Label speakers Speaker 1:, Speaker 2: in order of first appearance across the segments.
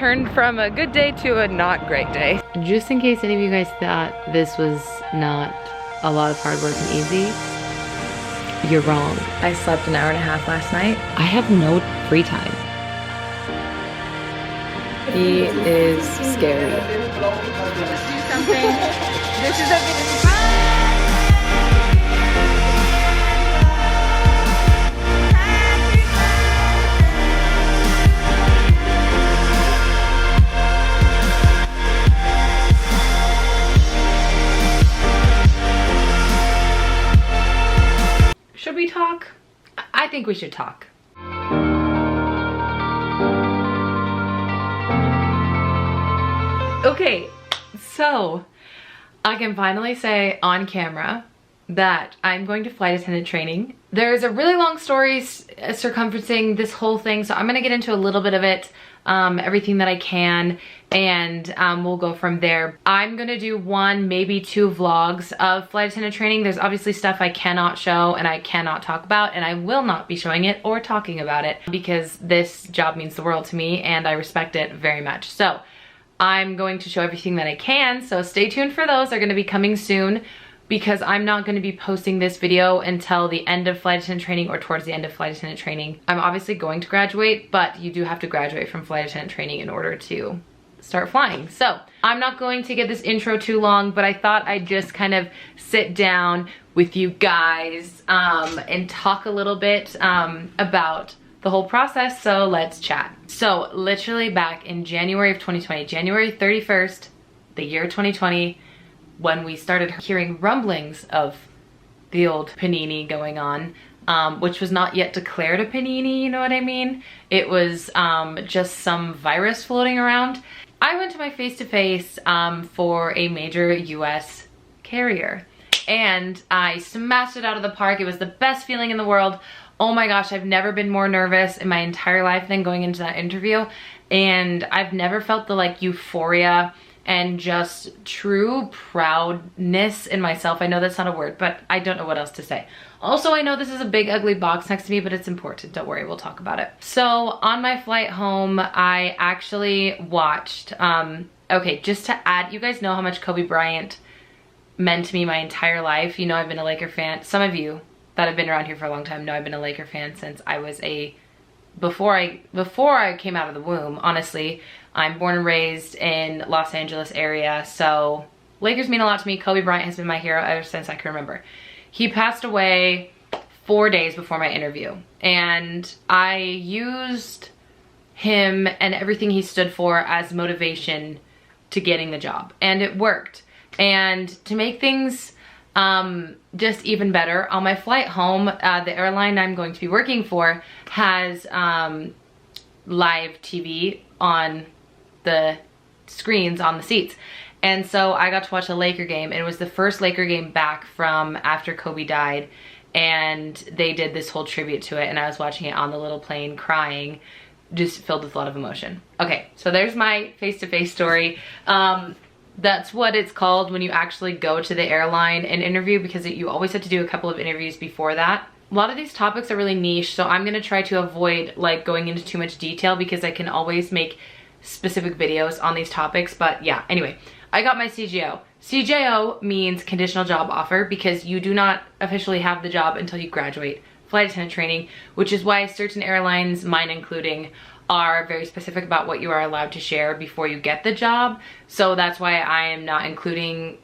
Speaker 1: turned from a good day to a not great day.
Speaker 2: Just in case any of you guys thought this was not a lot of hard work and easy, you're wrong.
Speaker 3: I slept an hour and a half last night.
Speaker 2: I have no free time.
Speaker 3: He is scary.
Speaker 1: Just do something. This is a video.
Speaker 2: Should we talk? I think we should talk. Okay, so I can finally say on camera that I'm going to flight attendant training. There's a really long story circumferencing this whole thing, so I'm gonna get into a little bit of it, everything that I can, and we'll go from there. I'm gonna do 1, maybe 2 vlogs of flight attendant training. There's obviously stuff I cannot show and I cannot talk about, and I will not be showing it or talking about it because this job means the world to me and I respect it very much. So I'm going to show everything that I can, so stay tuned for those. They're gonna be coming soon because I'm not gonna be posting this video until the end of flight attendant training or towards the end of flight attendant training. I'm obviously going to graduate, but you do have to graduate from flight attendant training in order to start flying. So I'm not going to get this intro too long, but I thought I'd just kind of sit down with you guys and talk a little bit about the whole process, so let's chat. So literally back in January of 2020, January 31st, the year 2020, when we started hearing rumblings of the old panini going on, which was not yet declared a panini, you know what I mean? It was just some virus floating around. I went to my face-to-face for a major US carrier and I smashed it out of the park. It was the best feeling in the world. Oh my gosh, I've never been more nervous in my entire life than going into that interview. And I've never felt the like euphoria and just true proudness in myself. I know that's not a word, but I don't know what else to say. Also, I know this is a big ugly box next to me, but it's important. Don't worry, we'll talk about it. So on my flight home, I actually watched, okay, just to add, you guys know how much Kobe Bryant meant to me my entire life. You know I've been a Laker fan. Some of you that have been around here for a long time know I've been a Laker fan since I was before I came out of the womb, honestly. I'm born and raised in Los Angeles area, so Lakers mean a lot to me. Kobe Bryant has been my hero ever since I can remember. He passed away 4 days before my interview, and I used him and everything he stood for as motivation to getting the job, and it worked. And to make things just even better, on my flight home, the airline I'm going to be working for has live TV on the screens on the seats. And so I got to watch a Laker game. It was the first Laker game back from after Kobe died, and they did this whole tribute to it, and I was watching it on the little plane crying, just filled with a lot of emotion. Okay, so there's my face-to-face story. That's what it's called when you actually go to the airline and interview, because you always have to do a couple of interviews before that. A lot of these topics are really niche, so I'm gonna try to avoid like going into too much detail because I can always make specific videos on these topics. But yeah, anyway, I got my CJO. CJO means conditional job offer because you do not officially have the job until you graduate flight attendant training, which is why certain airlines, mine including, are very specific about what you are allowed to share before you get the job. So that's why I am not including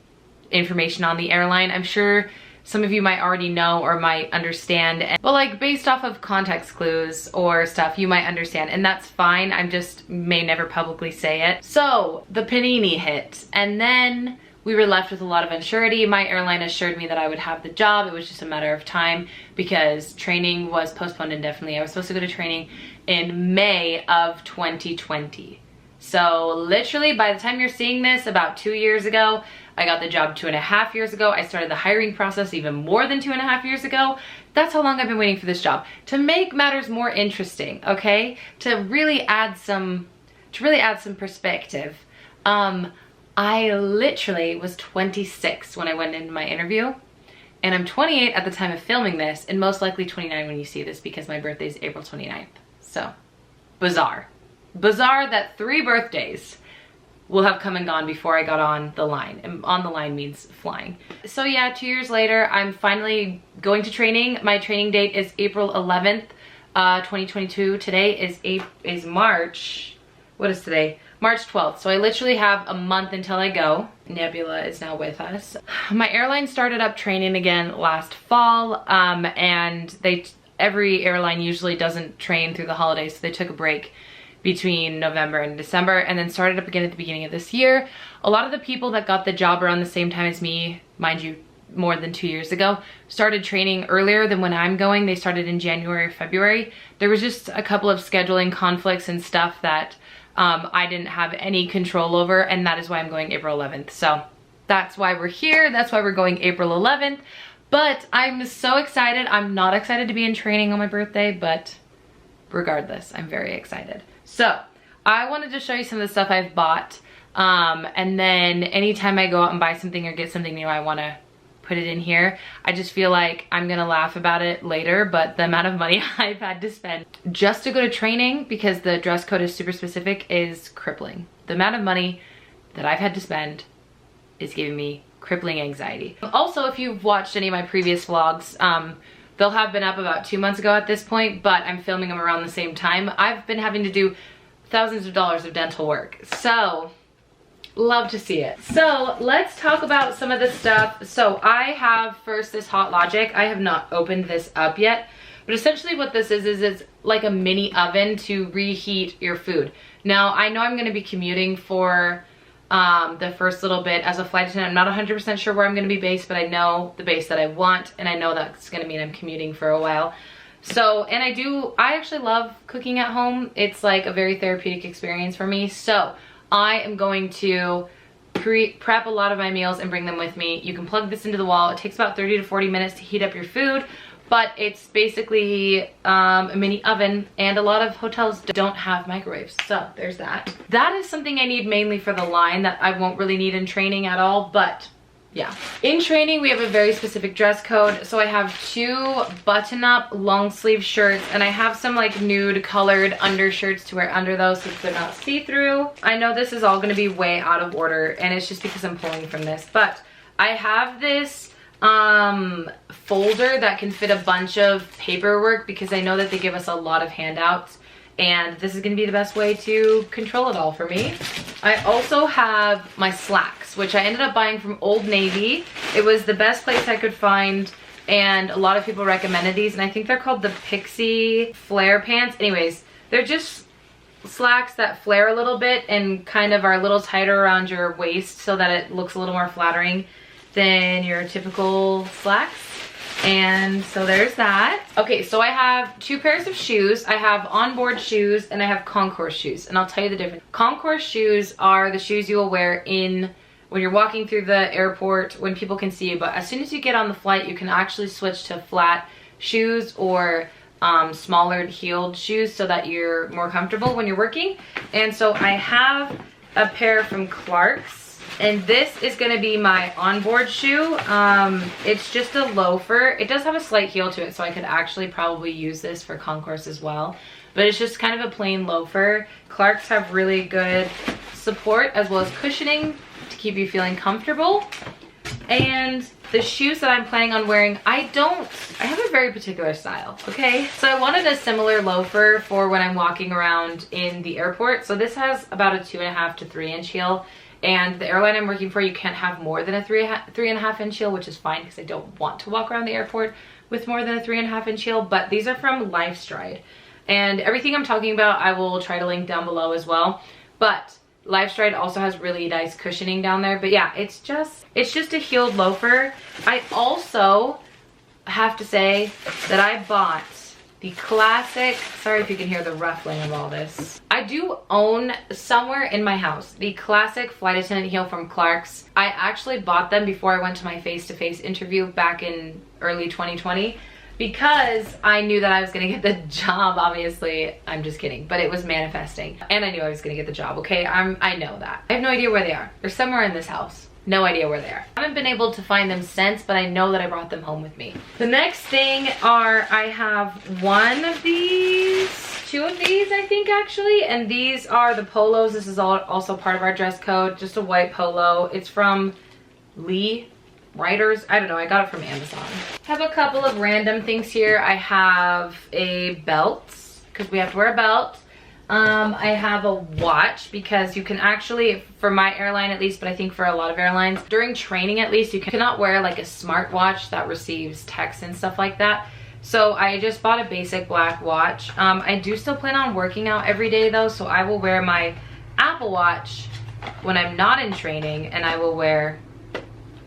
Speaker 2: information on the airline. I'm sure some of you might already know or might understand, but like based off of context clues or stuff, you might understand, and that's fine. I just may never publicly say it. So the panini hit, and then we were left with a lot of uncertainty. My airline assured me that I would have the job. It was just a matter of time because training was postponed indefinitely. I was supposed to go to training in May of 2020. So literally by the time you're seeing this, about 2 years ago, I got the job 2.5 years ago. I started the hiring process even more than 2.5 years ago. That's how long I've been waiting for this job. To make matters more interesting, okay? To really add some perspective. I literally was 26 when I went into my interview, and I'm 28 at the time of filming this, and most likely 29 when you see this because my birthday is April 29th. So, bizarre. bizarre that 3 birthdays will have come and gone before I got on the line. And on the line means flying. So yeah, 2 years later, I'm finally going to training. My training date is April 11th, 2022. Today is March, what is today? March 12th. So I literally have a month until I go. Nebula is now with us. My airline started up training again last fall, and every airline usually doesn't train through the holidays, so they took a break between November and December and then started up again at the beginning of this year. A lot of the people that got the job around the same time as me, mind you, more than 2 years ago, started training earlier than when I'm going. They started in January or February. There was just a couple of scheduling conflicts and stuff that I didn't have any control over, and that is why I'm going April 11th. So that's why we're here. That's why we're going April 11th. But I'm so excited. I'm not excited to be in training on my birthday, but regardless, I'm very excited. So I wanted to show you some of the stuff I've bought. And then anytime I go out and buy something or get something new, I want to put it in here. I just feel like I'm gonna laugh about it later, but the amount of money I've had to spend just to go to training, because the dress code is super specific, is crippling. The amount of money that I've had to spend is giving me crippling anxiety. Also, if you've watched any of my previous vlogs, they'll have been up about 2 months ago at this point, but I'm filming them around the same time. I've been having to do thousands of dollars of dental work, so love to see it. So let's talk about some of the stuff. So I have first this Hot Logic. I have not opened this up yet, but essentially what this is it's like a mini oven to reheat your food. Now I know I'm going to be commuting for the first little bit as a flight attendant. I'm not 100% sure where I'm going to be based, but I know the base that I want, and I know that's going to mean I'm commuting for a while. So, and I actually love cooking at home. It's like a very therapeutic experience for me. So I am going to prep a lot of my meals and bring them with me. You can plug this into the wall. It takes about 30 to 40 minutes to heat up your food, but it's basically a mini oven, and a lot of hotels don't have microwaves. So there's that. That is something I need mainly for the line that I won't really need in training at all, but yeah. In training, we have a very specific dress code. So I have 2 button-up long sleeve shirts, and I have some like nude colored undershirts to wear under those so they're not see-through. I know this is all going to be way out of order, and it's just because I'm pulling from this, but I have this folder that can fit a bunch of paperwork, because I know that they give us a lot of handouts, and this is going to be the best way to control it all for me. I also have my slacks, which I ended up buying from Old Navy. It was the best place I could find, and a lot of people recommended these, and I think they're called the Pixie flare pants. Anyways, they're just slacks that flare a little bit and kind of are a little tighter around your waist so that it looks a little more flattering than your typical slacks. And so there's that. Okay, so I have 2 pairs of shoes. I have onboard shoes and I have concourse shoes, and I'll tell you the difference. Concourse shoes are the shoes you will wear when you're walking through the airport when people can see you, but as soon as you get on the flight, you can actually switch to flat shoes or smaller heeled shoes so that you're more comfortable when you're working. And so I have a pair from Clark's, and this is going to be my onboard shoe. It's just a loafer. It does have a slight heel to it, so I could actually probably use this for concourse as well, but it's just kind of a plain loafer. Clark's have really good support as well as cushioning to keep you feeling comfortable. And the shoes that I'm planning on wearing, I have a very particular style, okay? So I wanted a similar loafer for when I'm walking around in the airport. So this has about a 2.5 to 3 inch heel. And the airline I'm working for, you can't have more than a 3.5 inch heel, which is fine because I don't want to walk around the airport with more than a 3.5 inch heel. But these are from Lifestride, and everything I'm talking about I will try to link down below as well. But Lifestride also has really nice cushioning down there. But yeah, it's just a heeled loafer. I also have to say that I bought the classic, sorry if you can hear the ruffling of all this. I do own somewhere in my house the classic flight attendant heel from Clark's. I actually bought them before I went to my face-to-face interview back in early 2020 because I knew that I was gonna get the job. Obviously, I'm just kidding, but it was manifesting. And I knew I was gonna get the job, okay? I know that. I have no idea where they are. They're somewhere in this house. No idea where they are. I haven't been able to find them since, but I know that I brought them home with me. The next thing are, I have one of these, 2 of these, I think, actually, and these are the polos. This is also part of our dress code, just a white polo. It's from Lee Writers. I don't know, I got it from Amazon. Have a couple of random things here. I have a belt, because we have to wear a belt. I have a watch, because you can actually, for my airline at least, but I think for a lot of airlines, during training at least, you cannot wear like a smart watch that receives text and stuff like that. So I just bought a basic black watch. I do still plan on working out every day though, so I will wear my Apple Watch when I'm not in training, and I will wear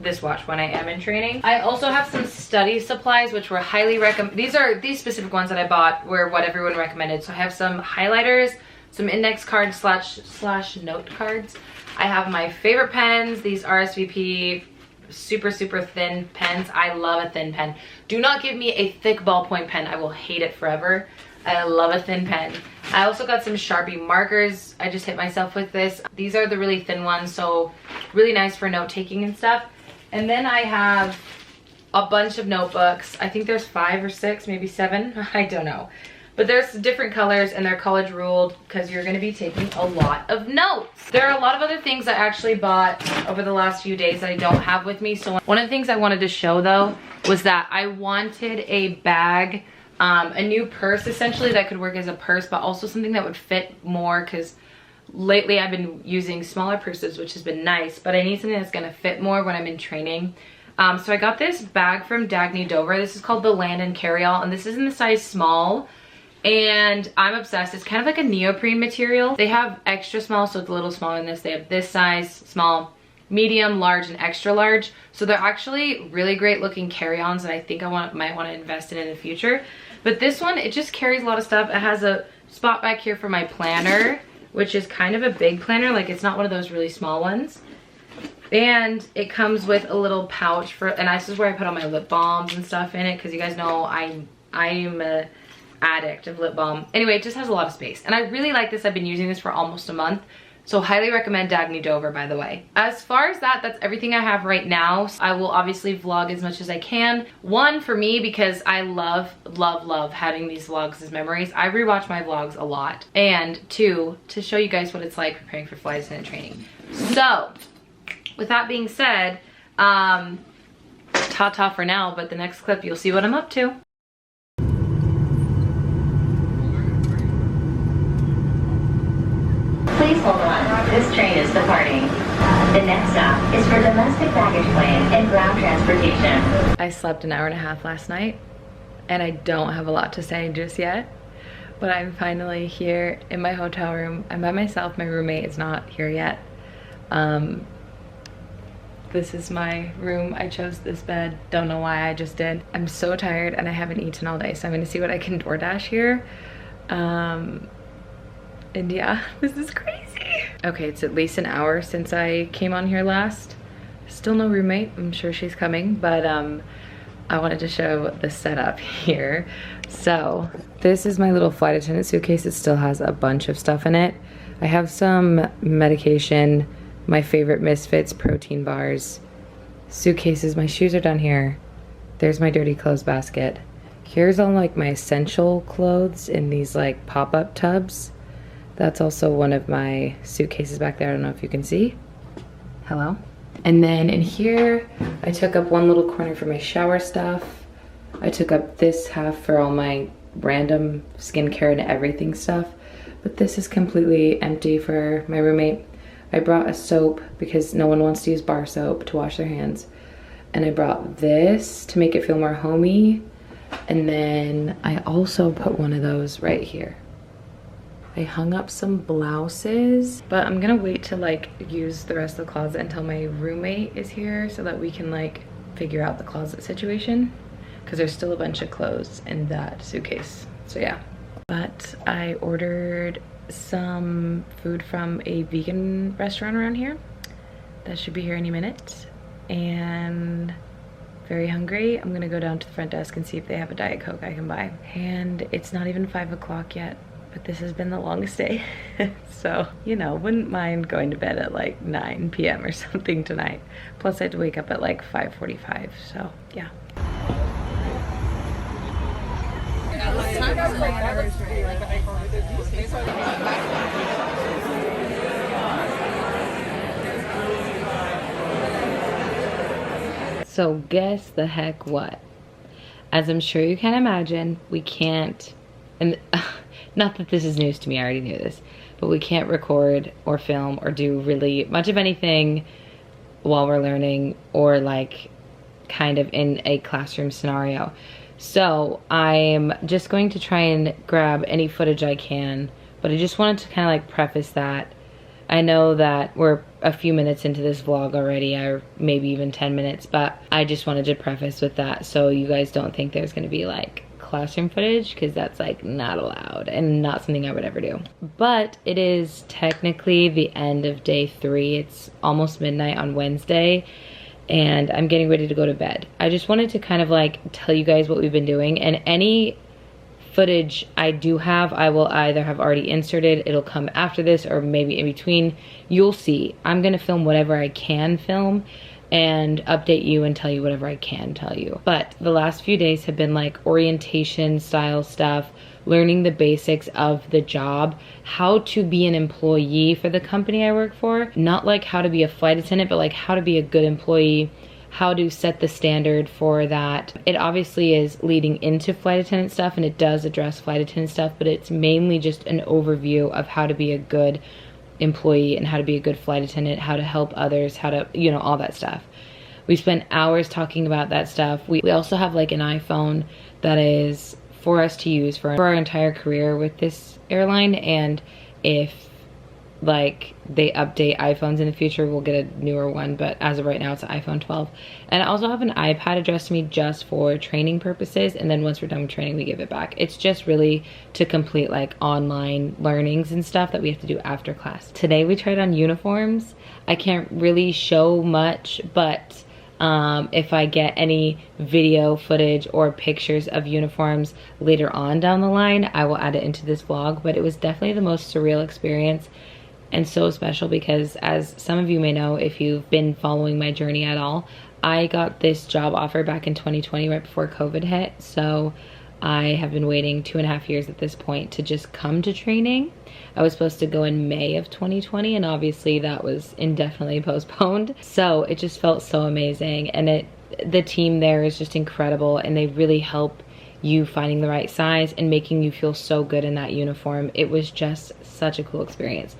Speaker 2: this watch when I am in training. I also have some study supplies which were highly recommended. These specific ones that I bought were what everyone recommended. So I have some highlighters, some index cards slash note cards. I have my favorite pens, these RSVP super thin pens. I love a thin pen. Do not give me a thick ballpoint pen. I will hate it forever. I love a thin pen. I also got some Sharpie markers. I just hit myself with this. These are the really thin ones, so really nice for note taking and stuff. And then I have a bunch of notebooks. I think there's 5 or 6, maybe 7. I don't know. But there's different colors, and they're college ruled because you're going to be taking a lot of notes. There are a lot of other things I actually bought over the last few days that I don't have with me. So one of the things I wanted to show though was that I wanted a bag, a new purse essentially that could work as a purse, but also something that would fit more, because lately I've been using smaller purses, which has been nice, but I need something that's going to fit more when I'm in training. So I got this bag from Dagny Dover. This is called the Land and Carry All, and this is in the size small. And I'm obsessed. It's kind of like a neoprene material. They have extra small, so it's a little smaller than this. They have this size, small, medium, large, and extra large. So they're actually really great looking carry-ons that I think I might want to invest in the future. But this one, it just carries a lot of stuff. It has a spot back here for my planner, which is kind of a big planner. Like, it's not one of those really small ones. And it comes with a little pouch for, and this is where I put all my lip balms and stuff in it, because you guys know I'm a addict of lip balm. Anyway, it just has a lot of space, and I really like this. I've been using this for almost a month, so highly recommend Dagny Dover, by the way. As far as that's everything I have right now. I will obviously vlog as much as I can. One, for me, because I love having these vlogs as memories. I rewatch my vlogs a lot. And 2, to show you guys what it's like preparing for flight attendant training. So with that being said, ta-ta for now, but the next clip you'll see what I'm up to.
Speaker 4: Please hold on. This train is departing. The next stop is for domestic baggage claim and ground transportation.
Speaker 3: I slept an hour and a half last night, and I don't have a lot to say just yet, but I'm finally here in my hotel room. I'm by myself. My roommate is not here yet. This is my room. I chose this bed. Don't know why, I just did. I'm so tired and I haven't eaten all day, so I'm gonna see what I can DoorDash here. And yeah, this is crazy. Okay, it's at least an hour since I came on here last. Still no roommate. I'm sure she's coming, but I wanted to show the setup here. So this is my little flight attendant suitcase. It still has a bunch of stuff in it. I have some medication, my favorite Misfits protein bars, suitcases. My shoes are down here. There's my dirty clothes basket. Here's all like my essential clothes in these like pop-up tubs. That's also one of my suitcases back there. I don't know if you can see. Hello. And then in here, I took up one little corner for my shower stuff. I took up this half for all my random skincare and everything stuff. But this is completely empty for my roommate. I brought a soap because no one wants to use bar soap to wash their hands. And I brought this to make it feel more homey. And then I also put one of those right here. I hung up some blouses, but I'm gonna wait to like use the rest of the closet until my roommate is here so that we can like figure out the closet situation, because there's still a bunch of clothes in that suitcase. So yeah. But I ordered some food from a vegan restaurant around here. That should be here any minute. And very hungry. I'm gonna go down to the front desk and see if they have a Diet Coke I can buy. And it's not even 5 o'clock yet, but this has been the longest day. So, you know, wouldn't mind going to bed at like 9 p.m. or something tonight. Plus I had to wake up at like 5:45, so yeah. So guess the heck what? As I'm sure you can imagine, we can't, and not that this is news to me, I already knew this, but we can't record or film or do really much of anything while we're learning or like kind of in a classroom scenario. So I'm just going to try and grab any footage I can, but I just wanted to kind of like preface that. I know that we're a few minutes into this vlog already, or maybe even 10 minutes, but I just wanted to preface with that so you guys don't think there's gonna be like classroom footage, because that's like not allowed and not something I would ever do. But it is technically the end of day 3. It's almost midnight on Wednesday and I'm getting ready to go to bed. I just wanted to kind of like tell you guys what we've been doing, and any footage I do have, I will either have already inserted, it'll come after this, or maybe in between. You'll see. I'm gonna film whatever I can film and update you and tell you whatever I can tell you. But the last few days have been like orientation style stuff, learning the basics of the job, how to be an employee for the company I work for. Not like how to be a flight attendant, but like how to be a good employee, how to set the standard for that. It obviously is leading into flight attendant stuff, and it does address flight attendant stuff, but it's mainly just an overview of how to be a good employee and how to be a good flight attendant, how to help others, how to, you know, all that stuff. We spent hours talking about that stuff. We also have like an iPhone that is for us to use for our entire career with this airline, and if like they update iPhones in the future, we'll get a newer one, but as of right now it's an iPhone 12. And I also have an iPad addressed to me just for training purposes, and then once we're done with training we give it back. It's just really to complete like online learnings and stuff that we have to do after class. Today we tried on uniforms. I can't really show much, but if I get any video footage or pictures of uniforms later on down the line, I will add it into this vlog. But it was definitely the most surreal experience, and so special because, as some of you may know if you've been following my journey at all, I got this job offer back in 2020 right before COVID hit. So I have been waiting 2.5 years at this point to just come to training. I was supposed to go in May of 2020, and obviously that was indefinitely postponed. So it just felt so amazing, and the team there is just incredible, and they really help you finding the right size and making you feel so good in that uniform. It was just such a cool experience.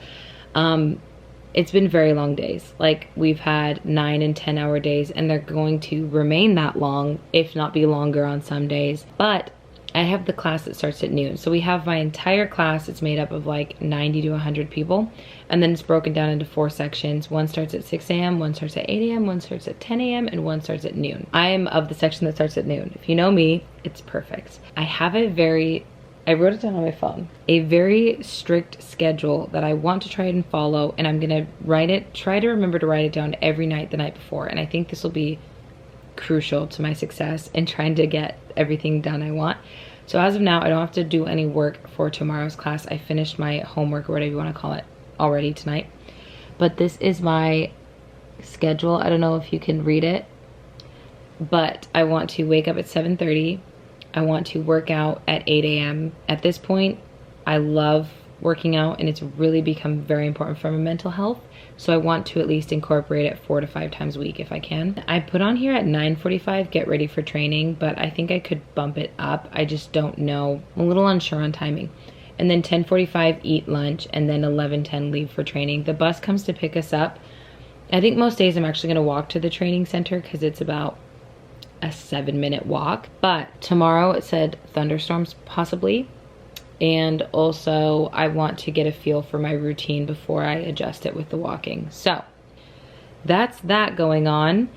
Speaker 3: It's been very long days. Like, we've had 9 and 10 hour days, and they're going to remain that long, if not be longer on some days. But I have the class that starts at noon. So we have my entire class. It's made up of like 90 to 100 people. And then it's broken down into 4 sections. One starts at 6 a.m., one starts at 8 a.m., one starts at 10 a.m., and one starts at noon. I am of the section that starts at noon. If you know me, it's perfect. I have I wrote it down on my phone, a very strict schedule that I want to try and follow, and I'm gonna try to remember to write it down every night the night before. And I think this will be crucial to my success in trying to get everything done I want. So as of now, I don't have to do any work for tomorrow's class. I finished my homework, or whatever you want to call it, already tonight. But this is my schedule. I don't know if you can read it, but I want to wake up at 7:30. I want to work out at 8 a.m. At this point, I love working out, and it's really become very important for my mental health. So I want to at least incorporate it 4 to 5 times a week if I can. I put on here at 9:45, get ready for training, but I think I could bump it up. I just don't know. I'm a little unsure on timing. And then 10:45, eat lunch, and then 11:10, leave for training. The bus comes to pick us up. I think most days I'm actually gonna walk to the training center because it's about a 7-minute walk. But tomorrow it said thunderstorms possibly. And also I want to get a feel for my routine before I adjust it with the walking. So that's that going on.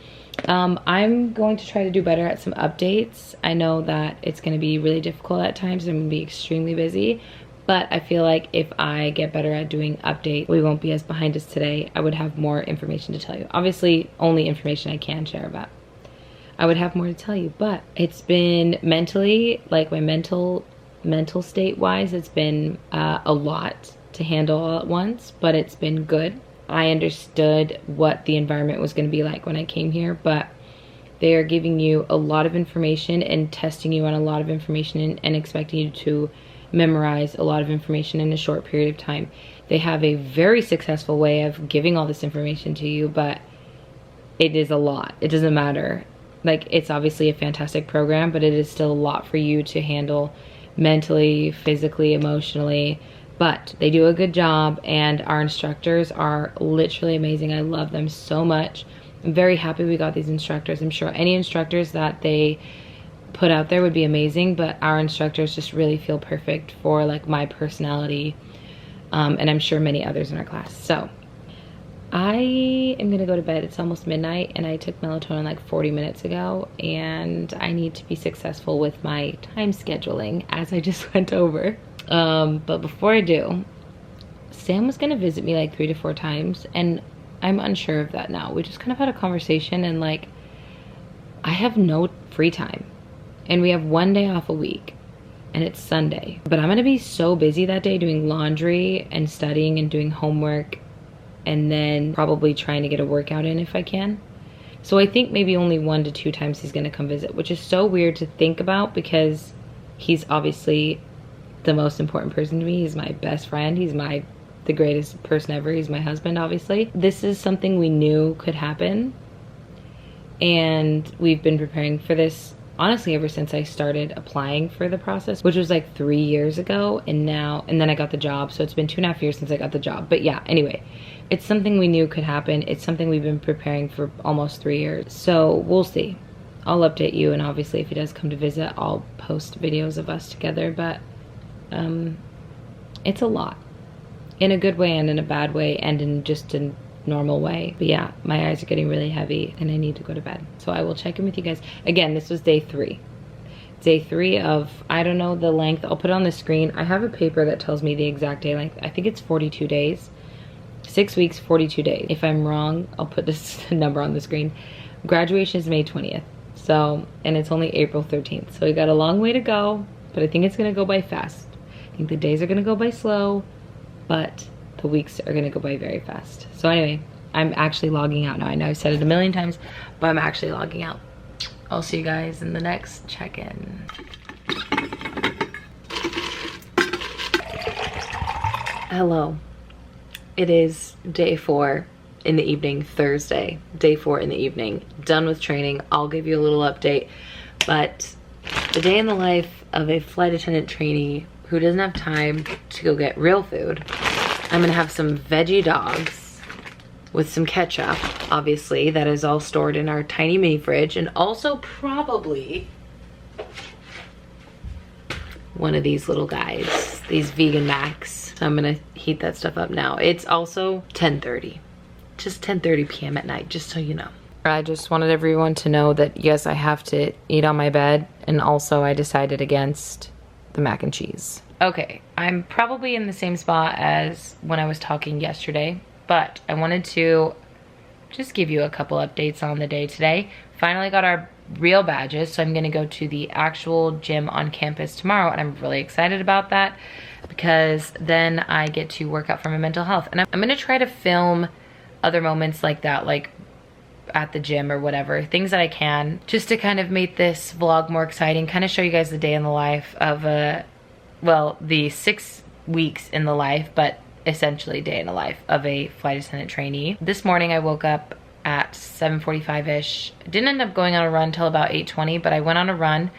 Speaker 3: I'm going to try to do better at some updates. I know that it's going to be really difficult at times. I'm going to be extremely busy, but I feel like if I get better at doing updates, we won't be as behind as today. I would have more information to tell you. Obviously, only information I can share about. I would have more to tell you, but it's been mentally, like my mental state wise, it's been a lot to handle all at once, but it's been good. I understood what the environment was going to be like when I came here, but they are giving you a lot of information and testing you on a lot of information and expecting you to
Speaker 2: memorize a lot of information in a short period of time. They have a very successful way of giving all this information to you, but it is a lot. It doesn't matter. Like, it's obviously a fantastic program, but it is still a lot for you to handle mentally, physically, emotionally. But they do a good job, and our instructors are literally amazing. I love them so much. I'm very happy we got these instructors. I'm sure any instructors that they put out there would be amazing, but our instructors just really feel perfect for like my personality, and I'm sure many others in our class. So I am gonna go to bed. It's almost midnight, and I took melatonin like 40 minutes ago, and I need to be successful with my time scheduling, as I just went over. But before I do, Sam was gonna visit me like 3 to 4 times, and I'm unsure of that now. We just kind of had a conversation, and like, I have no free time, and we have 1 day off a week, and it's Sunday. But I'm gonna be so busy that day doing laundry and studying and doing homework, and then probably trying to get a workout in if I can. So I think maybe only 1 to 2 times he's gonna come visit, which is so weird to think about because he's obviously the most important person to me. He's my best friend. He's the greatest person ever. He's my husband, obviously. This is something we knew could happen, and we've been preparing for this honestly ever since I started applying for the process, which was like 3 years ago, and then I got the job, so it's been 2.5 years since I got the job. But yeah, anyway, it's something we knew could happen. It's something we've been preparing for almost 3 years, so we'll see. I'll update you, and obviously if he does come to visit, I'll post videos of us together. But it's a lot, in a good way and in a bad way and in just a normal way. But yeah, my eyes are getting really heavy and I need to go to bed. So I will check in with you guys. Again, this was day 3. Day 3 of, I don't know the length. I'll put it on the screen. I have a paper that tells me the exact day length. I think it's 42 days. 6 weeks, 42 days. If I'm wrong, I'll put this number on the screen. Graduation is May 20th. So, and it's only April 13th. So we got a long way to go, but I think it's gonna go by fast. I think the days are gonna go by slow, but the weeks are gonna go by very fast. So anyway, I'm actually logging out now. I know I've said it a million times, but I'm actually logging out. I'll see you guys in the next check-in. Hello. It is day 4 in the evening, Thursday. Day 4 in the evening. Done with training. I'll give you a little update. But the day in the life of a flight attendant trainee who doesn't have time to go get real food. I'm gonna have some veggie dogs with some ketchup, obviously, that is all stored in our tiny mini fridge, and also probably one of these little guys, these vegan Macs. So I'm gonna heat that stuff up now. It's also 10:30, just 10:30 p.m. at night, just so you know. I just wanted everyone to know that yes, I have to eat on my bed, and also I decided against the mac and cheese. Okay, I'm probably in the same spot as when I was talking yesterday, but I wanted to just give you a couple updates on the day today. Finally got our real badges, so I'm gonna go to the actual gym on campus tomorrow, and I'm really excited about that because then I get to work out for my mental health. And I'm gonna try to film other moments like that, like at the gym or whatever, things that I can, just to kind of make this vlog more exciting, kind of show you guys the day in the life of well, the 6 weeks in the life, but essentially day in the life of a flight attendant trainee. This morning I woke up at 7:45-ish. Didn't end up going on a run till about 8:20, but I went on a run.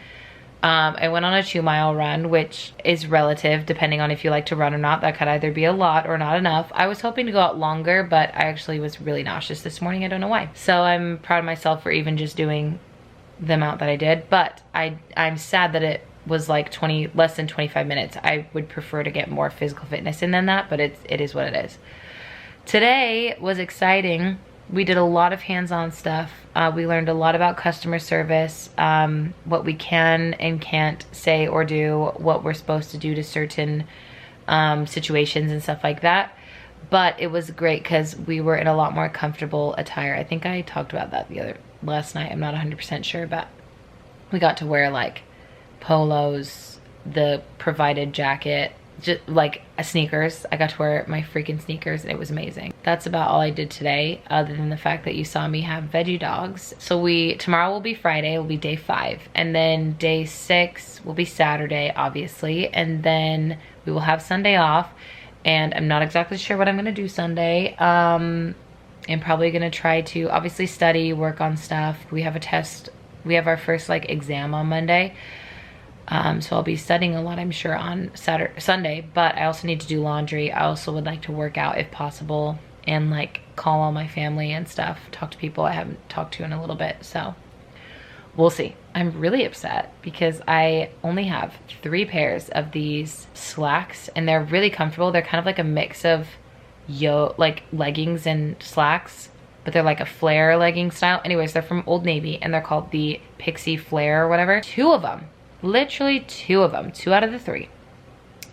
Speaker 2: I went on a 2-mile run, which is relative depending on if you like to run or not. That could either be a lot or not enough. I was hoping to go out longer, but I actually was really nauseous this morning. I don't know why. So I'm proud of myself for even just doing the amount that I did, but I'm sad that it was like less than 25 minutes. I would prefer to get more physical fitness in than that, but it is what it is. Today was exciting. We did a lot of hands-on stuff. We learned a lot about customer service, what we can and can't say or do, what we're supposed to do to certain situations and stuff like that. But it was great because we were in a lot more comfortable attire. I think I talked about that last night. I'm not 100% sure, but we got to wear like polos, the provided jacket, just like sneakers. I got to wear my freaking sneakers and it was amazing. That's about all I did today, other than the fact that you saw me have veggie dogs. So tomorrow will be Friday, will be day 5. And then day 6 will be Saturday, obviously. And then we will have Sunday off. And I'm not exactly sure what I'm gonna do Sunday. I'm probably gonna try to obviously study, work on stuff. We have a test, we have our first like exam on Monday. So I'll be studying a lot, I'm sure, on Sunday, but I also need to do laundry. I also would like to work out if possible and like call all my family and stuff, talk to people I haven't talked to in a little bit. So we'll see. I'm really upset because I only have 3 pairs of these slacks and they're really comfortable. They're kind of like a mix of like leggings and slacks, but they're like a flare legging style. Anyways, they're from Old Navy and they're called the Pixie Flare or whatever. 2 of them. Literally 2 of them, 2 out of the 3.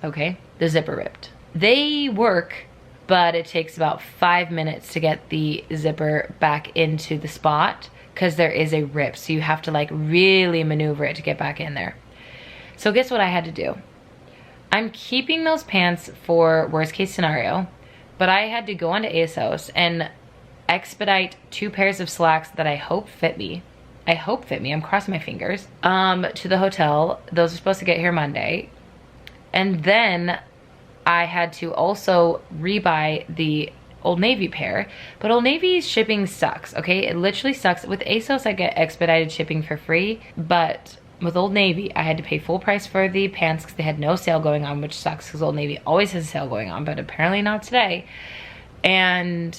Speaker 2: Okay, the zipper ripped. They work, but it takes about 5 minutes to get the zipper back into the spot because there is a rip. So you have to like really maneuver it to get back in there. So guess what I had to do? I'm keeping those pants for worst case scenario, but I had to go onto ASOS and expedite 2 pairs of slacks that I hope fit me. I'm crossing my fingers, to the hotel. Those are supposed to get here Monday. And then I had to also rebuy the Old Navy pair, but Old Navy's shipping sucks, okay? It literally sucks. With ASOS, I get expedited shipping for free, but with Old Navy, I had to pay full price for the pants because they had no sale going on, which sucks because Old Navy always has a sale going on, but apparently not today. And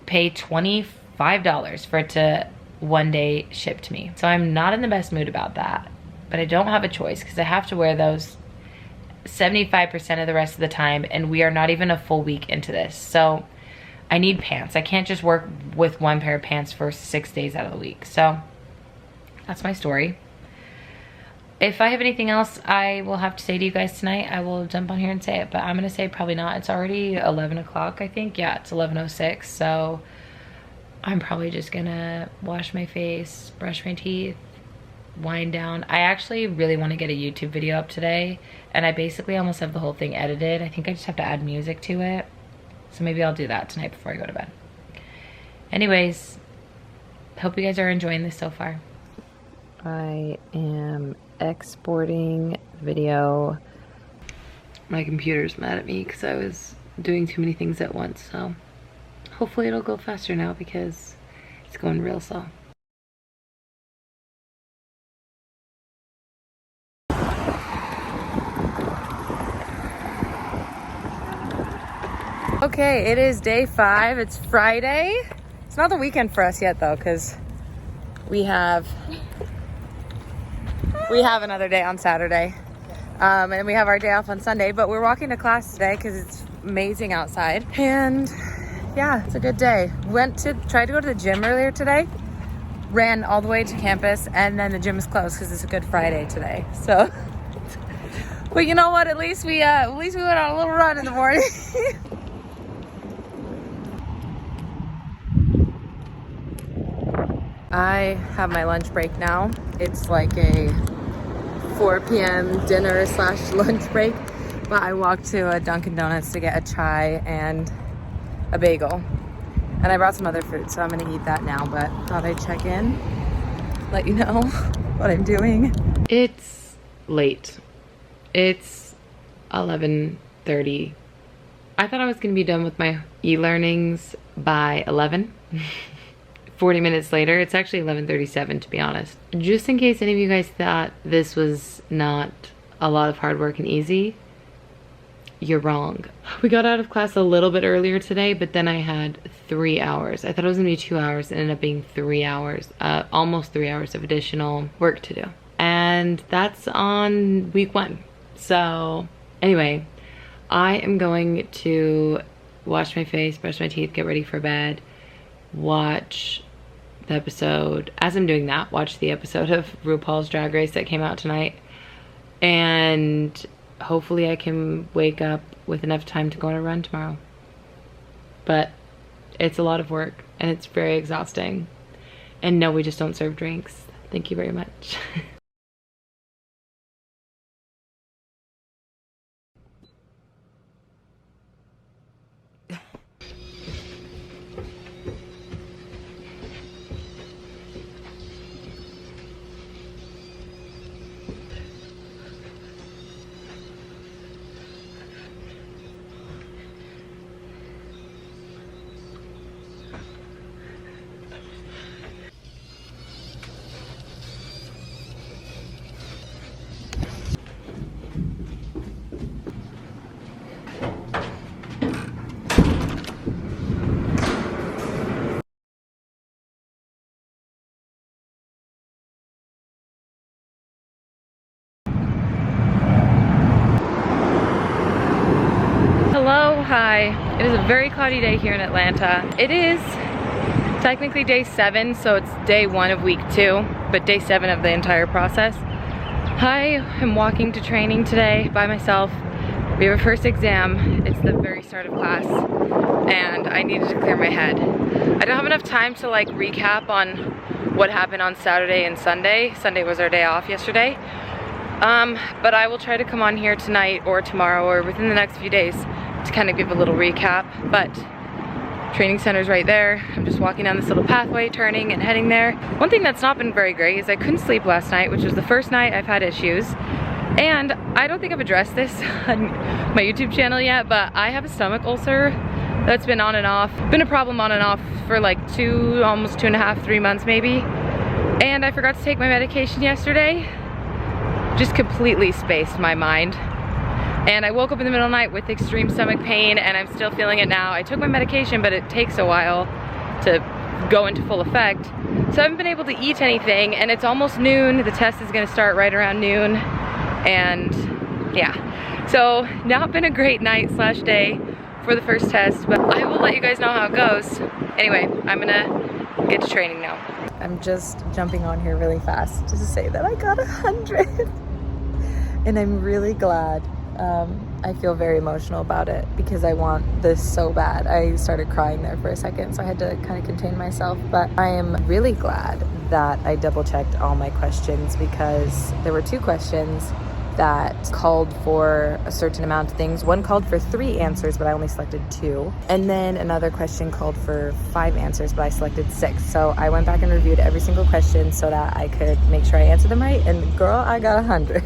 Speaker 2: pay $25 for it to one day ship to me. So I'm not in the best mood about that, but I don't have a choice because I have to wear those 75% of the rest of the time, and we are not even a full week into this. So I need pants. I can't just work with 1 pair of pants for 6 days out of the week. So that's my story. If I have anything else I will have to say to you guys tonight, I will jump on here and say it, but I'm gonna say probably not. It's already 11 o'clock, I think. Yeah, it's 11:06, so I'm probably just gonna wash my face, brush my teeth, wind down. I actually really want to get a YouTube video up today, and I basically almost have the whole thing edited. I think I just have to add music to it. So maybe I'll do that tonight before I go to bed. Anyways, hope you guys are enjoying this so far. I am exporting video. My computer's mad at me because I was doing too many things at once, so hopefully it'll go faster now because it's going real slow. Okay, it is day 5. It's Friday. It's not the weekend for us yet though, because we have another day on Saturday. And we have our day off on Sunday, but we're walking to class today because it's amazing outside. And yeah, it's a good day. Tried to go to the gym earlier today, ran all the way to campus, and then the gym is closed because it's a Good Friday today. So, but you know what? At least we went on a little run in the morning. I have my lunch break now. It's like a 4 p.m. dinner / lunch break, but I walked to a Dunkin' Donuts to get a chai and a bagel, and I brought some other food, so I'm gonna eat that now, but thought I'd check in, let you know what I'm doing. It's late. It's 11:30. I thought I was gonna be done with my e-learnings by 11. 40 minutes later, it's actually 11:37 to be honest. Just in case any of you guys thought this was not a lot of hard work and easy, you're wrong. We got out of class a little bit earlier today, but then I had 3 hours. I thought it was gonna be 2 hours. It ended up being 3 hours, almost 3 hours of additional work to do. And that's on week 1. So anyway, I am going to wash my face, brush my teeth, get ready for bed, watch the episode. As I'm doing that, watch the episode of RuPaul's Drag Race that came out tonight. And hopefully I can wake up with enough time to go on a run tomorrow. But it's a lot of work and it's very exhausting. And no, we just don't serve drinks. Thank you very much.
Speaker 3: is a very cloudy day here in Atlanta. It is technically day 7, so it's day 1 of week 2, but day 7 of the entire process. I am walking to training today by myself. We have a first exam. It's the very start of class, and I needed to clear my head. I don't have enough time to like recap on what happened on Saturday and Sunday. Sunday was our day off yesterday. But I will try to come on here tonight or tomorrow or within the next few days to kind of give a little recap. But training center's right there. I'm just walking down this little pathway, turning and heading there. One thing that's not been very great is I couldn't sleep last night, which was the first night I've had issues. And I don't think I've addressed this on my YouTube channel yet, but I have a stomach ulcer that's been on and off. Been a problem on and off for like almost 2.5, 3 months maybe. And I forgot to take my medication yesterday. Just completely spaced my mind. And I woke up in the middle of the night with extreme stomach pain, and I'm still feeling it now. I took my medication, but it takes a while to go into full effect. So I haven't been able to eat anything, and it's almost noon. The test is gonna start right around noon. And yeah, so not been a great night / day for the first test, but I will let you guys know how it goes. Anyway, I'm gonna get to training now. I'm just jumping on here really fast just to say that I got 100. And I'm really glad. I feel very emotional about it because I want this so bad. I started crying there for a second, so I had to kind of contain myself. But I am really glad that I double checked all my questions, because there were 2 questions that called for a certain amount of things. One called for 3 answers, but I only selected 2. And then another question called for 5 answers, but I selected 6. So I went back and reviewed every single question so that I could make sure I answered them right. And girl, I got 100.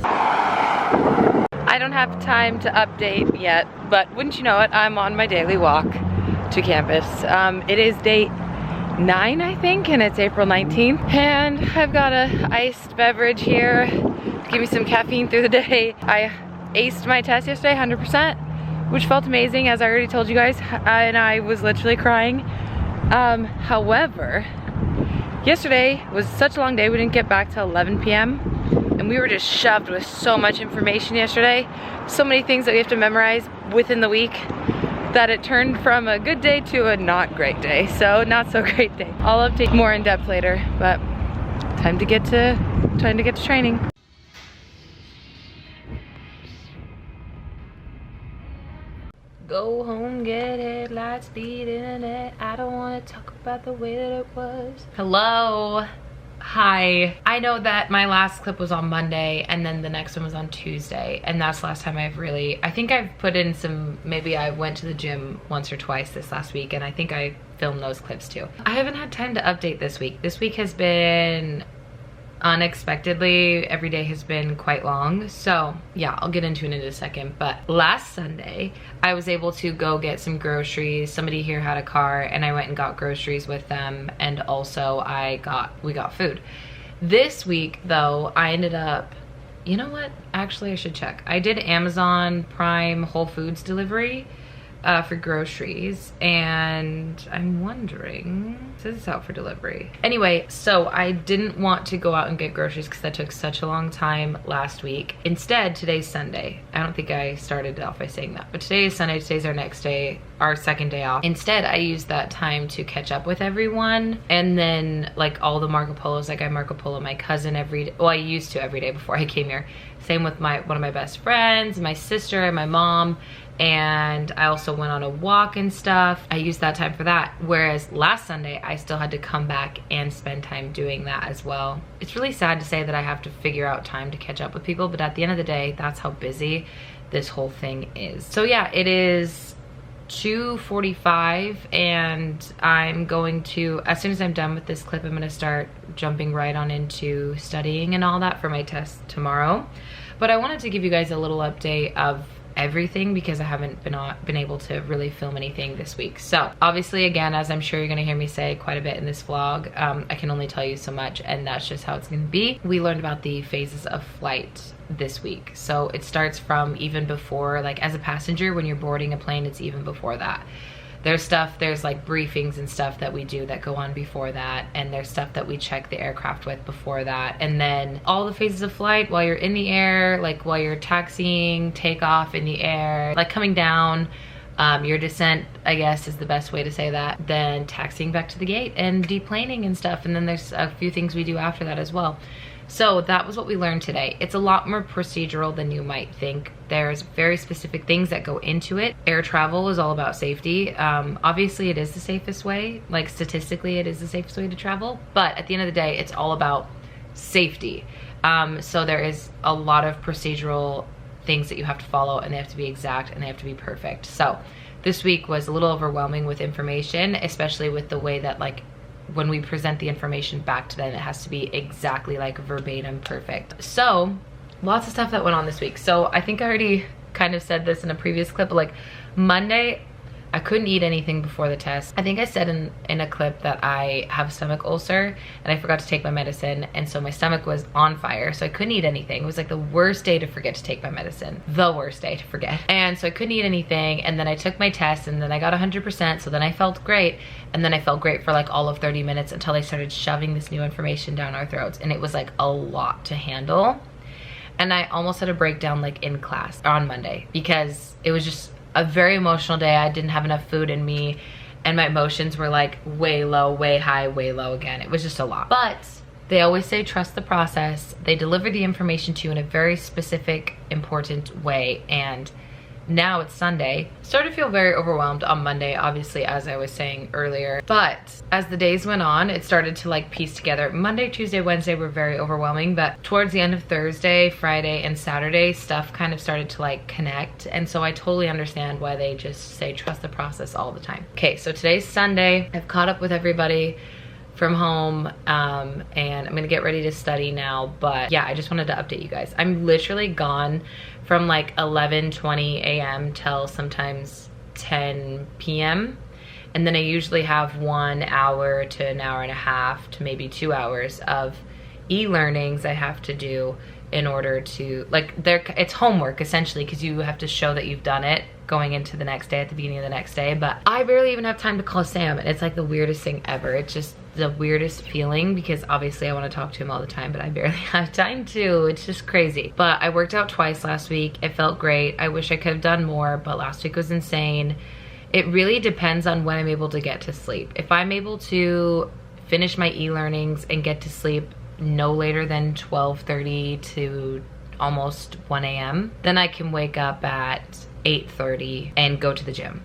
Speaker 3: I don't have time to update yet, but wouldn't you know it, I'm on my daily walk to campus. It is day 9, I think, and it's April 19th. And I've got a iced beverage here to give me some caffeine through the day. I aced my test yesterday, 100%, which felt amazing, as I already told you guys, and I was literally crying. However, yesterday was such a long day. We didn't get back till 11 p.m. and we were just shoved with so much information yesterday, so many things that we have to memorize within the week, that it turned from a good day to a not great day. So not so great day. I'll update more in depth later, but time to get to training. Go home, get headlights, speed internet. I don't want to talk about the way that it was. Hello. Hi. I know that my last clip was on Monday and then the next one was on Tuesday, and that's the last time I think I've put in some, maybe I went to the gym once or twice this last week, and I think I filmed those clips too. I haven't had time to update this week. This week has been unexpectedly, every day has been quite long, so yeah, I'll get into it in a second. But last Sunday I was able to go get some groceries. Somebody here had a car and I went and got groceries with them, and also we got food. This week though, I ended up, you know what, actually I should check. I did Amazon Prime Whole Foods delivery for groceries, and I'm wondering, it says it's out for delivery. Anyway, so I didn't want to go out and get groceries because that took such a long time last week. Instead, today's Sunday. I don't think I started off by saying that, but today is Sunday. Today's our next day, our second day off. Instead, I used that time to catch up with everyone, and then like all the Marco Polos, like I Marco Polo my cousin every day. Well, I used to every day before I came here. Same with one of my best friends, my sister, and my mom. And I also went on a walk and stuff. I used that time for that. Whereas last Sunday, I still had to come back and spend time doing that as well. It's really sad to say that I have to figure out time to catch up with people, but at the end of the day, that's how busy this whole thing is. So yeah, it is 2:45 and I'm going to, as soon as I'm done with this clip, I'm gonna start jumping right on into studying and all that for my test tomorrow. But I wanted to give you guys a little update of everything because I haven't been able to really film anything this week. So obviously, again, as I'm sure you're gonna hear me say quite a bit in this vlog, I can only tell you so much, and that's just how it's gonna be. We learned about the phases of flight this week. So it starts from even before, like as a passenger, when you're boarding a plane, it's even before that. There's like briefings and stuff that we do that go on before that, and there's stuff that we check the aircraft with before that, and then all the phases of flight while you're in the air, like while you're taxiing, takeoff in the air, like coming down,
Speaker 2: your descent, I guess is the best way to say that, then taxiing back to the gate and deplaning and stuff. And then there's a few things we do after that as well. So that was what we learned today. It's a lot more procedural than you might think. There's very specific things that go into it. Air travel is all about safety. Obviously it is the safest way, like statistically it is the safest way to travel, but at the end of the day, it's all about safety. So there is a lot of procedural things that you have to follow, and they have to be exact and they have to be perfect. So this week was a little overwhelming with information, especially with the way that like when we present the information back to them, it has to be exactly like verbatim perfect. So lots of stuff that went on this week. So I think I already kind of said this in a previous clip, but like Monday, I couldn't eat anything before the test. I think I said in a clip that I have a stomach ulcer and I forgot to take my medicine, and so my stomach was on fire, so I couldn't eat anything. It was like the worst day to forget to take my medicine. The worst day to forget. And so I couldn't eat anything, and then I took my test and then I got 100%, so then I felt great, and then I felt great for like all of 30 minutes until they started shoving this new information down our throats, and it was like a lot to handle. And I almost had a breakdown like in class on Monday because it was just a very emotional day. I didn't have enough food in me and my emotions were like way low, way high, way low again. It was just a lot. But they always say trust the process. They deliver the information to you in a very specific, important way. And now it's Sunday. Started to feel very overwhelmed on Monday, obviously, as I was saying earlier. But as the days went on, it started to like piece together. Monday, Tuesday, Wednesday were very overwhelming, but towards the end of Thursday, Friday, and Saturday, stuff kind of started to like connect. And so I totally understand why they just say trust the process all the time. Okay, so today's Sunday. I've caught up with everybody from home, and I'm gonna get ready to study now. But yeah, I just wanted to update you guys. I'm literally gone from like 11:20 a.m. till sometimes 10 p.m. and then I usually have 1 hour to an hour and a half to maybe 2 hours of e-learnings I have to do in order to like, it's homework essentially, because you have to show that you've done it going into the next day at the beginning of the next day. But I barely even have time to call Sam, and it's like the weirdest thing ever. It's just the weirdest feeling because obviously I want to talk to him all the time, but I barely have time to. It's just crazy. But I worked out twice last week. It felt great. I wish I could have done more, but last week was insane. It really depends on when I'm able to get to sleep. If I'm able to finish my e-learnings and get to sleep no later than 12:30 to almost 1 a.m., then I can wake up at 8:30 and go to the gym.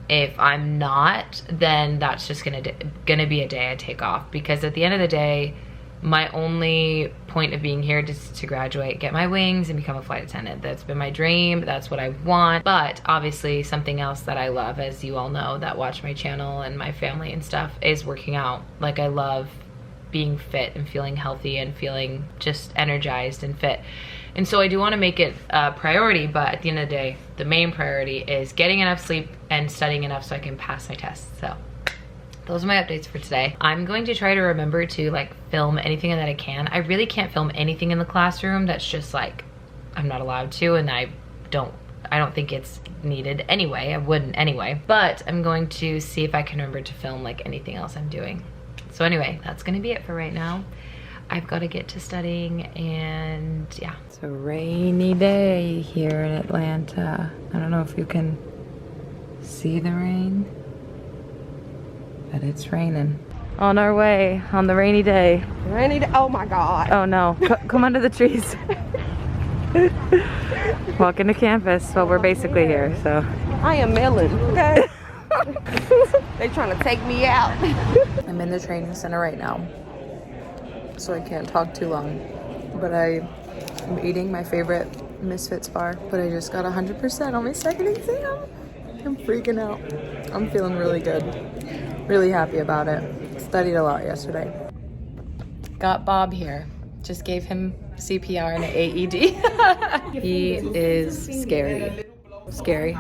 Speaker 2: If I'm not, then that's just gonna be a day I take off, because at the end of the day, my only point of being here is to graduate, get my wings, and become a flight attendant. That's been my dream. That's what I want. But obviously something else that I love, as you all know that watch my channel and my family and stuff, is working out. Like, I love being fit and feeling healthy and feeling just energized and fit. And so I do want to make it a priority, but at the end of the day, the main priority is getting enough sleep and studying enough so I can pass my tests. So those are my updates for today. I'm going to try to remember to like film anything that I can. I really can't film anything in the classroom that's just like, I'm not allowed to, and I don't think it's needed anyway. I wouldn't anyway. But I'm going to see if I can remember to film like anything else I'm doing. So anyway, that's gonna be it for right now. I've got to get to studying, and yeah. It's a rainy day here in Atlanta. I don't know if you can see the rain, but it's raining. On our way on the rainy day.
Speaker 1: Rainy day. Oh my God.
Speaker 2: Oh no, come under the trees. Walking to campus. Well, we're basically here, so.
Speaker 1: I am melon, okay? They trying to take me out.
Speaker 2: I'm in the training center right now, so I can't talk too long, but I am eating my favorite Misfits bar, but I just got 100% on my second exam. I'm freaking out. I'm feeling really good. Really happy about it. Studied a lot yesterday. Got Bob here. Just gave him CPR and an AED. He is scary. Scary.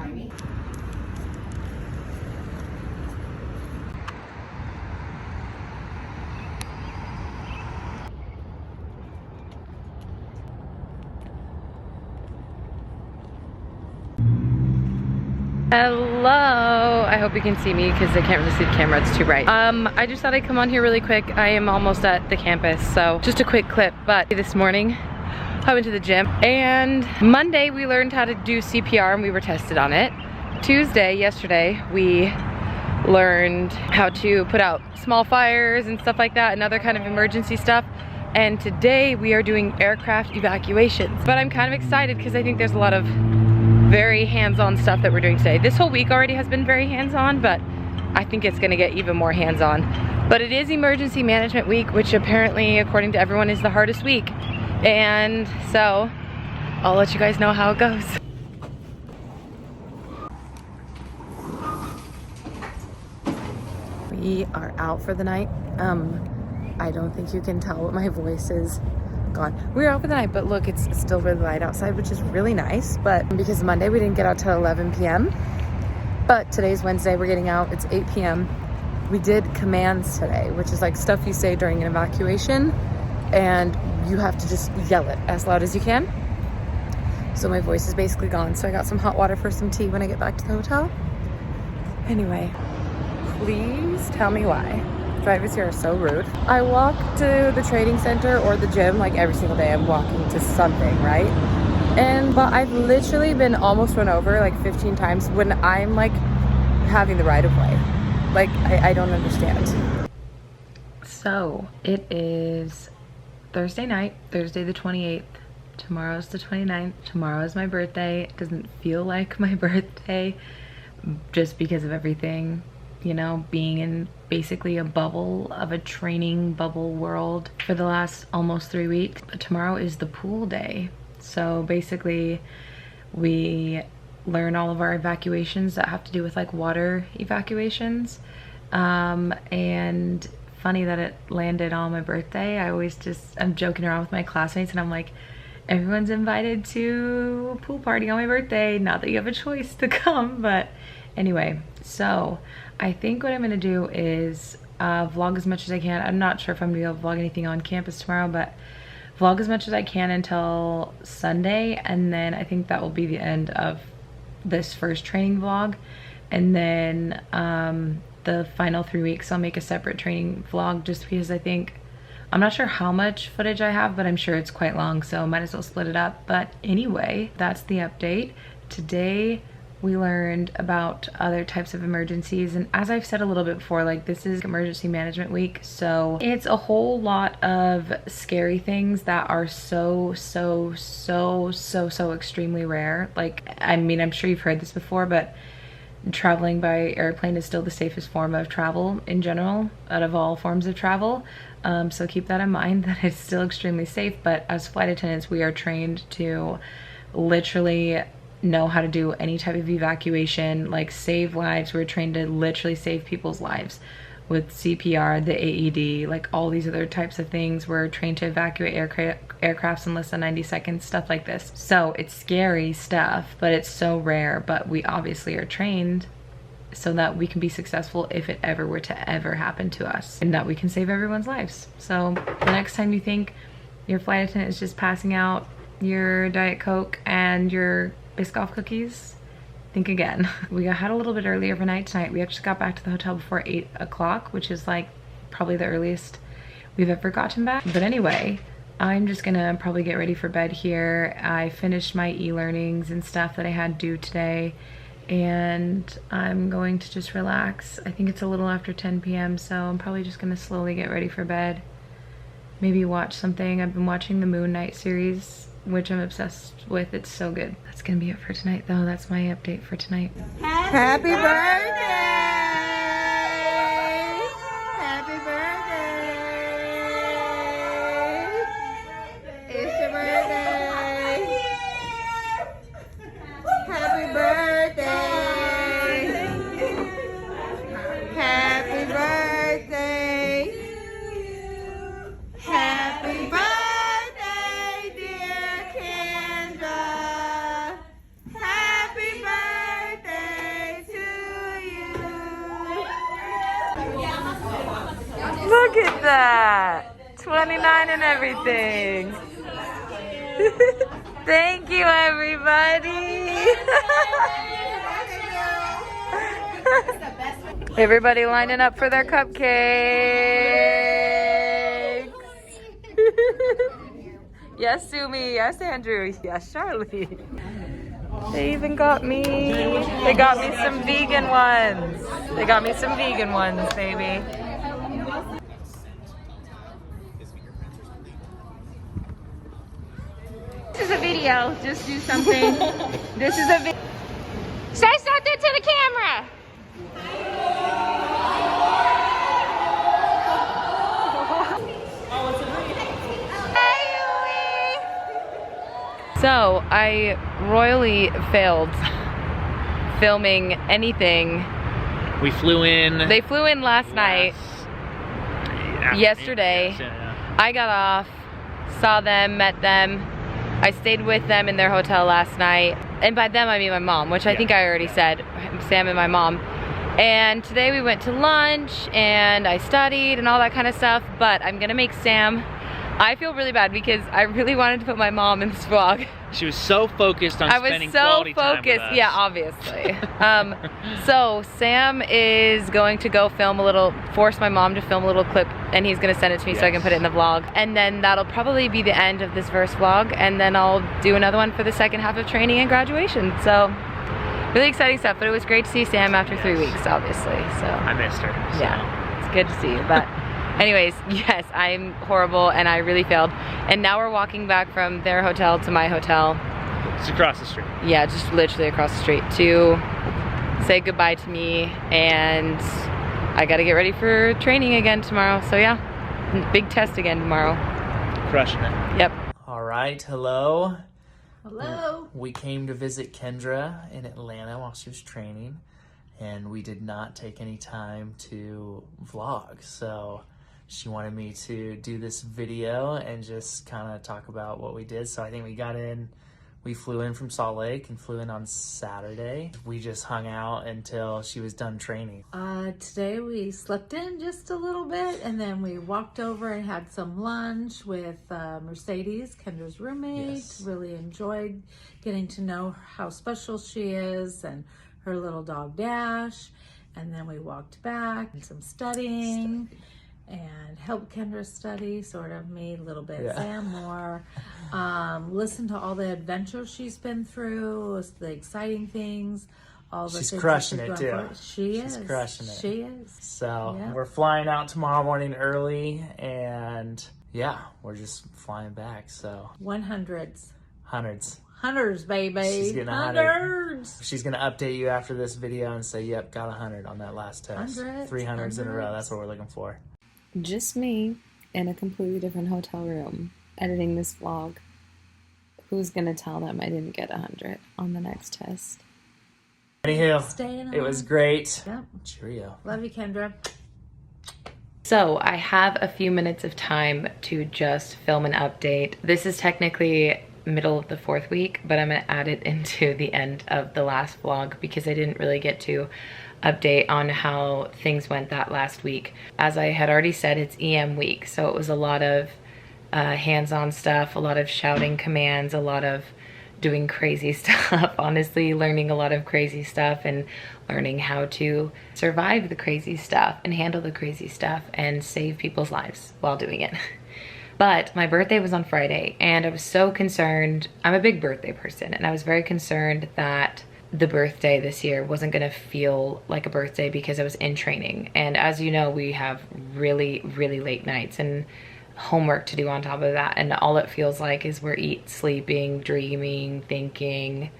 Speaker 2: Hello, I hope you can see me because I can't really see the camera, it's too bright. I just thought I'd come on here really quick. I am almost at the campus, so just a quick clip. But this morning I went to the gym, and Monday we learned how to do CPR and we were tested on it. Tuesday, yesterday, we learned how to put out small fires and stuff like that and other kind of emergency stuff. And today we are doing aircraft evacuations. But I'm kind of excited because I think there's a lot of very hands-on stuff that we're doing today. This whole week already has been very hands-on, but I think it's gonna get even more hands-on. But it is emergency management week, which apparently, according to everyone, is the hardest week. And so I'll let you guys know how it goes. We are out for the night. I don't think you can tell what my voice is gone. We're out for the night, but look, it's still really light outside, which is really nice. But because Monday we didn't get out till 11 p.m. But today's Wednesday, we're getting out, it's 8 p.m. We did commands today, which is like stuff you say during an evacuation, and you have to just yell it as loud as you can. So my voice is basically gone. So I got some hot water for some tea when I get back to the hotel. Anyway, please tell me why drivers here are so rude. I walk to the training center or the gym like every single day. I'm walking to something, right? But I've literally been almost run over like 15 times when I'm like having the right of way. Like, I don't understand. So it is Thursday night, Thursday the 28th. Tomorrow's the 29th. Tomorrow is my birthday. It doesn't feel like my birthday just because of everything, you know, being in basically a bubble of a training bubble world for the last almost 3 weeks. But tomorrow is the pool day. So basically we learn all of our evacuations that have to do with like water evacuations. And funny that it landed on my birthday. I'm joking around with my classmates and I'm like, everyone's invited to a pool party on my birthday. Not that you have a choice to come, but anyway, so I think what I'm gonna do is vlog as much as I can. I'm not sure if I'm gonna be able to vlog anything on campus tomorrow, but vlog as much as I can until Sunday, and then I think that will be the end of this first training vlog. And then the final 3 weeks I'll make a separate training vlog, just because I'm not sure how much footage I have, but I'm sure it's quite long, so might as well split it up. But anyway, that's the update. Today we learned about other types of emergencies, and as I've said a little bit before, like, this is emergency management week, so it's a whole lot of scary things that are so extremely rare. Like, I mean, I'm sure you've heard this before, but traveling by airplane is still the safest form of travel in general out of all forms of travel. So keep that in mind, that it's still extremely safe. But as flight attendants, we are trained to literally know how to do any type of evacuation, like save lives. We're trained to literally save people's lives with CPR, the AED, like all these other types of things. We're trained to evacuate aircrafts in less than 90 seconds, stuff like this. So it's scary stuff, but it's so rare. But we obviously are trained so that we can be successful if it ever were to ever happen to us, and that we can save everyone's lives. So the next time you think your flight attendant is just passing out your Diet Coke and your Biscoff cookies, think again. We had a little bit early overnight tonight. We actually got back to the hotel before 8 o'clock, which is like probably the earliest we've ever gotten back. But anyway, I'm just gonna probably get ready for bed here. I finished my e-learnings and stuff that I had due today, and I'm going to just relax. I think it's a little after 10 p.m. so I'm probably just gonna slowly get ready for bed. Maybe watch something. I've been watching the Moon Knight series, which I'm obsessed with. It's so good. That's gonna be it for tonight though. That's my update for tonight.
Speaker 1: Happy birthday! Happy birthday! It's your birthday! Happy birthday! Happy birthday! Happy birthday, dear Kendra! Happy birthday to you!
Speaker 2: Look at that! 29 and everything. Thank you, everybody. Everybody lining up for their cupcakes. Yes, Sumi. Yes, Andrew. Yes, Charlie.
Speaker 3: They even got me, they got me some vegan ones. They got me some vegan ones, baby.
Speaker 2: This is a video. Just do something. This is a video. Say something to the camera.
Speaker 3: So I royally failed filming anything.
Speaker 5: We flew in.
Speaker 3: They flew in last night. Yesterday.
Speaker 5: Yes, yeah.
Speaker 3: I got off, saw them, met them. I stayed with them in their hotel last night. And by them I mean my mom, which I think I already said, Sam and my mom. And today we went to lunch and I studied and all that kind of stuff, but I'm gonna make Sam. I feel really bad because I really wanted to put my mom in this vlog.
Speaker 5: She was so focused on spending quality time with us.
Speaker 3: Yeah, obviously. So Sam is going to go film a little, force my mom to film a little clip, and he's gonna send it to me so I can put it in the vlog. And then that'll probably be the end of this first vlog, and then I'll do another one for the second half of training and graduation. So really exciting stuff, but it was great to see Sam after 3 weeks, obviously. So
Speaker 5: I missed her. So.
Speaker 3: Yeah, it's good to see you. But anyways, yes, I'm horrible and I really failed. And now we're walking back from their hotel to my hotel.
Speaker 5: It's across the street.
Speaker 3: Yeah, just literally across the street to say goodbye to me, and I gotta get ready for training again tomorrow. So yeah, big test again tomorrow.
Speaker 5: Crushing it.
Speaker 3: Yep.
Speaker 6: All right, hello.
Speaker 1: Hello.
Speaker 6: We came to visit Kendra in Atlanta while she was training, and we did not take any time to vlog. So she wanted me to do this video and just kind of talk about what we did. So I think we flew in from Salt Lake and flew in on Saturday. We just hung out until she was done training.
Speaker 7: Today we slept in just a little bit, and then we walked over and had some lunch with Mercedes, Kendra's roommate.
Speaker 6: Yes.
Speaker 7: Really enjoyed getting to know how special she is and her little dog Dash. And then we walked back and some studying and helped Kendra study, sort of, me a little bit, Sam more. Listen to all the adventures she's been through, the exciting things, all the
Speaker 6: She's
Speaker 7: things
Speaker 6: crushing
Speaker 7: that
Speaker 6: it,
Speaker 7: she's going
Speaker 6: too.
Speaker 7: for. She's
Speaker 6: crushing it.
Speaker 7: She is.
Speaker 6: So
Speaker 7: Yeah.
Speaker 6: we're flying out tomorrow morning early, and yeah, we're just flying back. So
Speaker 7: 100s.
Speaker 6: hundreds.
Speaker 7: Baby.
Speaker 6: She's getting
Speaker 7: 100s.
Speaker 6: She's gonna update you after this video and say, yep, got 100 on that last test. 300s in a row. That's what we're looking for.
Speaker 3: Just me in a completely different hotel room editing this vlog. Who's gonna tell them I didn't get 100 on the next test?
Speaker 6: Anywho,
Speaker 7: Staying
Speaker 6: it was
Speaker 7: on.
Speaker 6: great.
Speaker 7: Yep.
Speaker 6: Cheerio.
Speaker 7: Love you, Kendra.
Speaker 3: So I have a few minutes of time to just film an update. This is technically middle of the 4th week, but I'm gonna add it into the end of the last vlog because I didn't really get to update on how things went that last week. As I had already said, it's EM week, so it was a lot of hands-on stuff, a lot of shouting commands, a lot of doing crazy stuff, honestly learning a lot of crazy stuff and learning how to survive the crazy stuff and handle the crazy stuff and save people's lives while doing it. But my birthday was on Friday and I was so concerned. I'm a big birthday person and I was very concerned that the birthday this year wasn't gonna feel like a birthday because I was in training. And as you know, we have really, really late nights and homework to do on top of that. And all it feels like is we're sleeping, dreaming, thinking,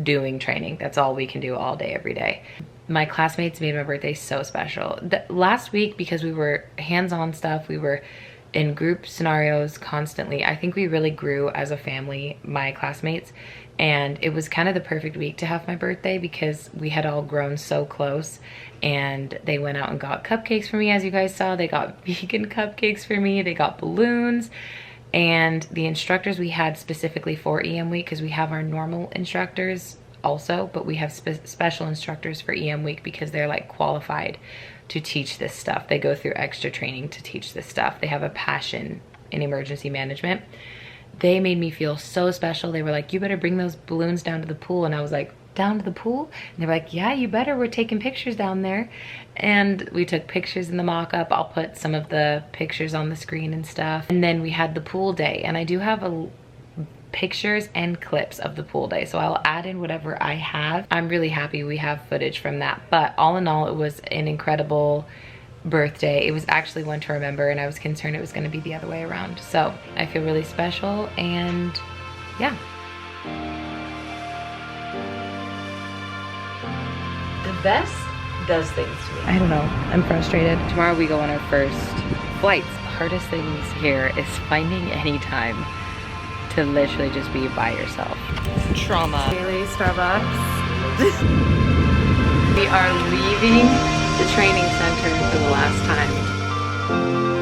Speaker 3: doing training. That's all we can do all day, every day. My classmates made my birthday so special. Last week, because we were hands-on stuff, we were in group scenarios constantly. I think we really grew as a family, my classmates, and it was kind of the perfect week to have my birthday because we had all grown so close. And they went out and got cupcakes for me, as you guys saw. They got vegan cupcakes for me, they got balloons, and the instructors we had specifically for EM week, because we have our normal instructors also, but we have special instructors for EM week because they're like qualified to teach this stuff. They go through extra training to teach this stuff. They have a passion in emergency management. They made me feel so special. They were like, you better bring those balloons down to the pool. And I was like, down to the pool? And they were like, yeah, you better. We're taking pictures down there. And we took pictures in the mock-up. I'll put some of the pictures on the screen and stuff. And then we had the pool day. And I do have a
Speaker 2: pictures and clips of the pool day, so I'll add in whatever I have. I'm really happy we have footage from that, but all in all, it was an incredible birthday. It was actually one to remember, and I was concerned it was going to be the other way around. So I feel really special, and yeah. The vest does things to me. I don't know, I'm frustrated. Tomorrow we go on our first flights. The hardest things here is finding any time to literally just be by yourself. Trauma.
Speaker 1: Daily Starbucks.
Speaker 2: We are leaving the training center for the last time.